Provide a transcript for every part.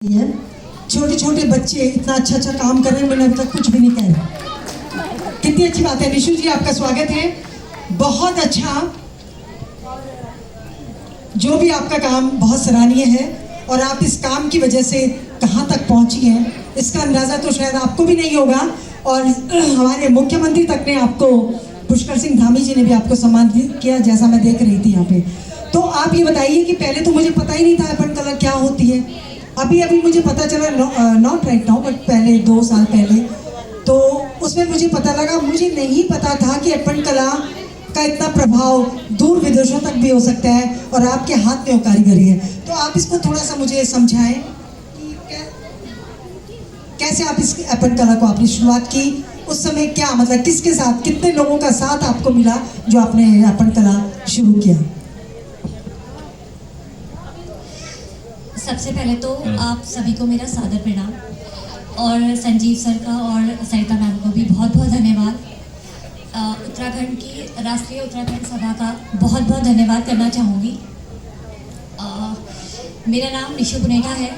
है। छोटे छोटे बच्चे इतना अच्छा अच्छा काम कर रहे हैं, मैंने अभी तक कुछ भी नहीं कहा। कितनी अच्छी बात है। निशु जी, आपका स्वागत है। बहुत अच्छा, जो भी आपका काम बहुत सराहनीय है और आप इस काम की वजह से कहाँ तक पहुँची हैं इसका अंदाज़ा तो शायद आपको भी नहीं होगा, और हमारे मुख्यमंत्री तक ने आपको, पुष्कर सिंह धामी जी ने भी आपको सम्मानित किया, जैसा मैं देख रही थी यहाँ पे। तो आप ये बताइए कि पहले तो मुझे पता ही नहीं था अर्पण कला क्या होती है। अभी अभी मुझे पता चला, नॉट राइट नाउ बट पहले 2 साल पहले, तो उसमें मुझे पता लगा। मुझे नहीं पता था कि अर्पण कला का इतना प्रभाव दूर विदेशों तक भी हो सकता है और आपके हाथ में वो कारीगरी है। तो आप इसको थोड़ा सा मुझे समझाएं कि कैसे आप इस अर्पण कला को आपने शुरुआत की, उस समय क्या मतलब किसके साथ, कितने लोगों का साथ आपको मिला जो आपने अर्पण कला शुरू किया। सबसे पहले तो आप सभी को मेरा सादर प्रणाम, और संजीव सर का और सरिता मैम को भी बहुत बहुत धन्यवाद। उत्तराखंड की राष्ट्रीय उत्तराखंड सभा का बहुत बहुत धन्यवाद करना चाहूँगी। मेरा नाम निशु पुनेटा है।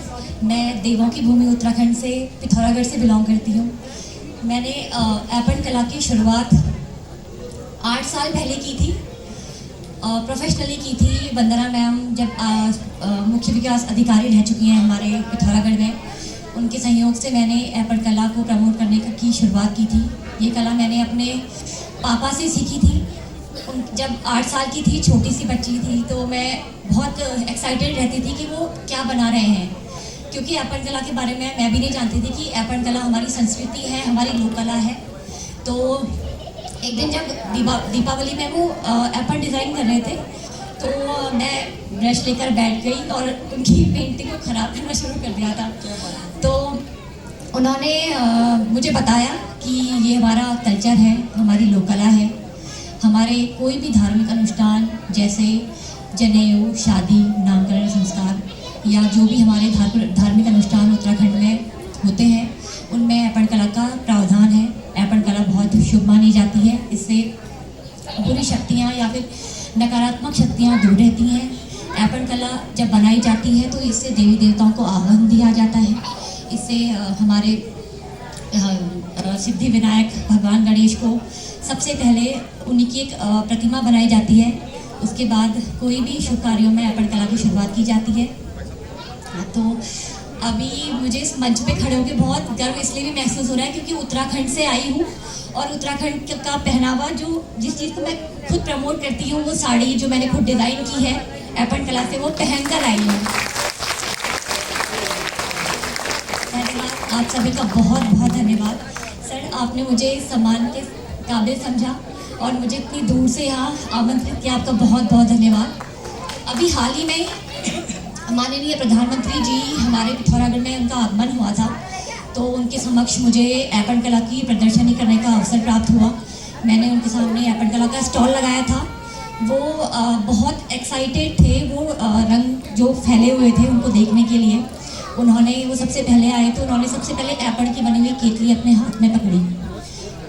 मैं देवों की भूमि उत्तराखंड से पिथौरागढ़ से बिलोंग करती हूँ। मैंने अर्पण कला की शुरुआत 8 साल पहले की थी, प्रोफेशनली की थी। वंदना मैम जब मुख्य विकास अधिकारी रह चुकी हैं हमारे पिथौरागढ़ में, उनके सहयोग से मैंने अर्पण कला को प्रमोट करने की शुरुआत की थी। ये कला मैंने अपने पापा से सीखी थी। जब 8 साल की थी, छोटी सी बच्ची थी, तो मैं बहुत एक्साइटेड रहती थी कि वो क्या बना रहे हैं, क्योंकि अर्पण कला के बारे में मैं भी नहीं जानती थी कि अर्पण कला हमारी संस्कृति है, हमारी लोक कला है। तो एक दिन जब दीपावली में वो अर्पण डिज़ाइन कर रहे थे, तो मैं ब्रश लेकर बैठ गई और उनकी पेंटिंग को ख़राब करना शुरू कर दिया था। तो उन्होंने मुझे बताया कि ये हमारा कल्चर है, हमारी लोक कला है। हमारे कोई भी धार्मिक अनुष्ठान जैसे जनेऊ, शादी, नामकरण संस्कार या जो भी हमारे धार्मिक अनुष्ठान उत्तराखंड में होते हैं, उनमें अर्पण कला का प्रावधान है। अर्पण कला बहुत शुभ मानी जाती है। इससे बुरी शक्तियाँ या फिर नकारात्मक शक्तियाँ दूर रहती हैं। अर्पण कला जब बनाई जाती है तो इससे देवी देवताओं को आह्वान दिया जाता है। इससे हमारे सिद्धि विनायक भगवान गणेश को सबसे पहले उन्हीं की एक प्रतिमा बनाई जाती है। उसके बाद कोई भी शुभ कार्यों में अर्पण कला की शुरुआत की जाती है। तो अभी मुझे इस मंच पे खड़े होकर बहुत गर्व इसलिए भी महसूस हो रहा है क्योंकि उत्तराखंड से आई हूँ, और उत्तराखंड का पहनावा, जो जिस चीज़ को मैं खुद प्रमोट करती हूँ, वो साड़ी जो मैंने खुद डिज़ाइन की है अर्पण कला से, वो पहन कर आई हूँ। धन्यवाद, आप सभी का बहुत बहुत धन्यवाद। सर, आपने मुझे इस सम्मान के काबिल समझा और मुझे इतनी दूर से यहाँ आमंत्रित किया, आपका बहुत बहुत धन्यवाद। अभी हाल ही में माननीय प्रधानमंत्री जी हमारे पिथौरागढ़ में उनका आगमन हुआ था, तो उनके समक्ष मुझे अर्पण कला की प्रदर्शनी करने का अवसर प्राप्त हुआ। मैंने उनके सामने अर्पण कला का स्टॉल लगाया था। वो बहुत एक्साइटेड थे। वो रंग जो फैले हुए थे उनको देखने के लिए वो सबसे पहले आए, तो उन्होंने सबसे पहले अर्पण की बनी हुई केतली अपने हाथ में पकड़ी,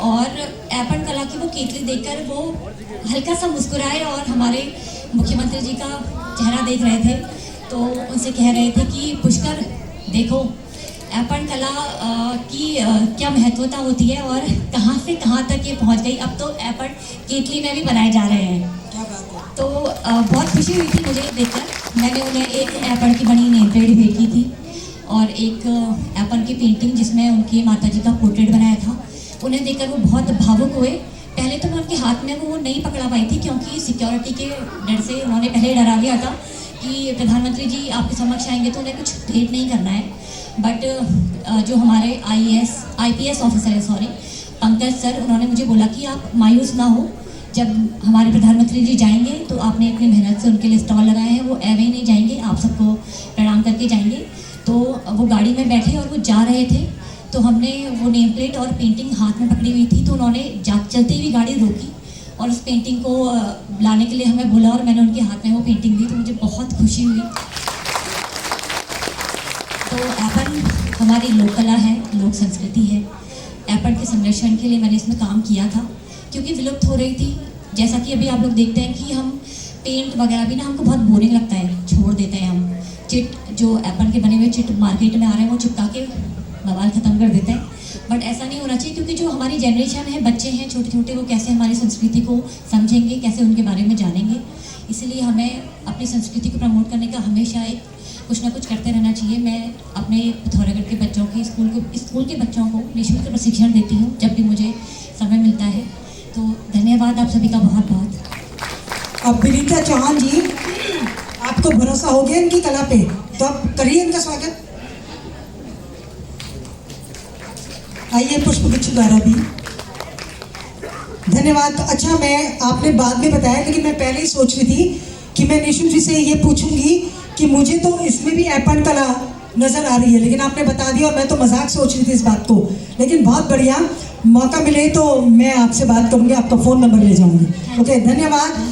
और अर्पण कला की वो केतली देखकर वो हल्का सा मुस्कुराए और हमारे मुख्यमंत्री जी का चेहरा देख रहे थे। तो उनसे कह रहे थे कि पुष्कर, देखो अर्पण कला की क्या महत्वता होती है और कहाँ से कहाँ तक ये पहुँच गई। अब तो अर्पण केतली में भी बनाए जा रहे हैं। क्या बात है। तो बहुत खुशी हुई थी मुझे देखकर। मैंने उन्हें एक अर्पण की बनी नेम प्लेट भेंट की थी और एक अर्पण की पेंटिंग जिसमें उनकी माताजी का पोर्ट्रेट बनाया था। उन्हें देखकर वो बहुत भावुक हुए। पहले तो मैं उनके हाथ में वो नहीं पकड़ा पाई थी, क्योंकि सिक्योरिटी के डर से उन्होंने पहले डरा दिया था कि प्रधानमंत्री जी आपके समक्ष आएंगे तो उन्हें कुछ भेंट नहीं करना है। बट जो हमारे IPS ऑफिसर है, पंकज सर, उन्होंने मुझे बोला कि आप मायूस ना हो, जब हमारे प्रधानमंत्री जी जाएंगे तो आपने अपनी मेहनत से उनके लिए स्टॉल लगाए हैं, वो एवे ही नहीं जाएंगे, आप सबको प्रणाम करके जाएंगे। तो वो गाड़ी में बैठे और वो जा रहे थे, तो हमने वो नेम प्लेट और पेंटिंग हाथ में पकड़ी हुई थी, तो उन्होंने चलती हुई गाड़ी रोकी और उस पेंटिंग को लाने के लिए हमें बोला, और मैंने उनके हाथ में वो पेंटिंग दी, तो मुझे बहुत खुशी हुई। तो अर्पण हमारी लोक कला है, लोक संस्कृति है। अर्पण के संरक्षण के लिए मैंने इसमें काम किया था, क्योंकि विलुप्त हो रही थी। जैसा कि अभी आप लोग देखते हैं कि हम पेंट वगैरह भी ना, हमको बहुत बोरिंग लगता है, छोड़ देते हैं हम। चिट जो एप्पल के बने हुए चिट मार्केट में आ रहे हैं वो चिपका के बवाल ख़त्म कर देते हैं। बट ऐसा नहीं होना चाहिए, क्योंकि जो हमारी जनरेशन है, बच्चे हैं छोटे छोटे, वो कैसे हमारी संस्कृति को समझेंगे, कैसे उनके बारे में जानेंगे। इसलिए हमें अपनी संस्कृति को प्रमोट करने का हमेशा एक कुछ ना कुछ करते रहना चाहिए। मैं अपने पिथौरागढ़ के बच्चों के स्कूल के बच्चों को निःशुल्क प्रशिक्षण देती हूँ जब भी मुझे समय मिलता है। तो धन्यवाद आप सभी का बहुत बहुत। अब विनीता चौहान जी, आपको भरोसा हो गया इनकी कला पे, तो आप करिए इनका स्वागत। आइए पुष्पगुच्छ द्वारा भी धन्यवाद। तो अच्छा, मैं आपने बाद में बताया, लेकिन मैं पहले ही सोच रही थी कि मैं निशु जी से ये पूछूंगी कि मुझे तो इसमें भी एपन कला नजर आ रही है, लेकिन आपने बता दिया और मैं तो मजाक सोच रही थी इस बात को। लेकिन बहुत बढ़िया, मौका मिले तो मैं आपसे बात करूंगी, आपका फ़ोन नंबर ले जाऊंगी। ओके, धन्यवाद।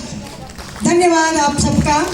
धन्यवाद आप सबका।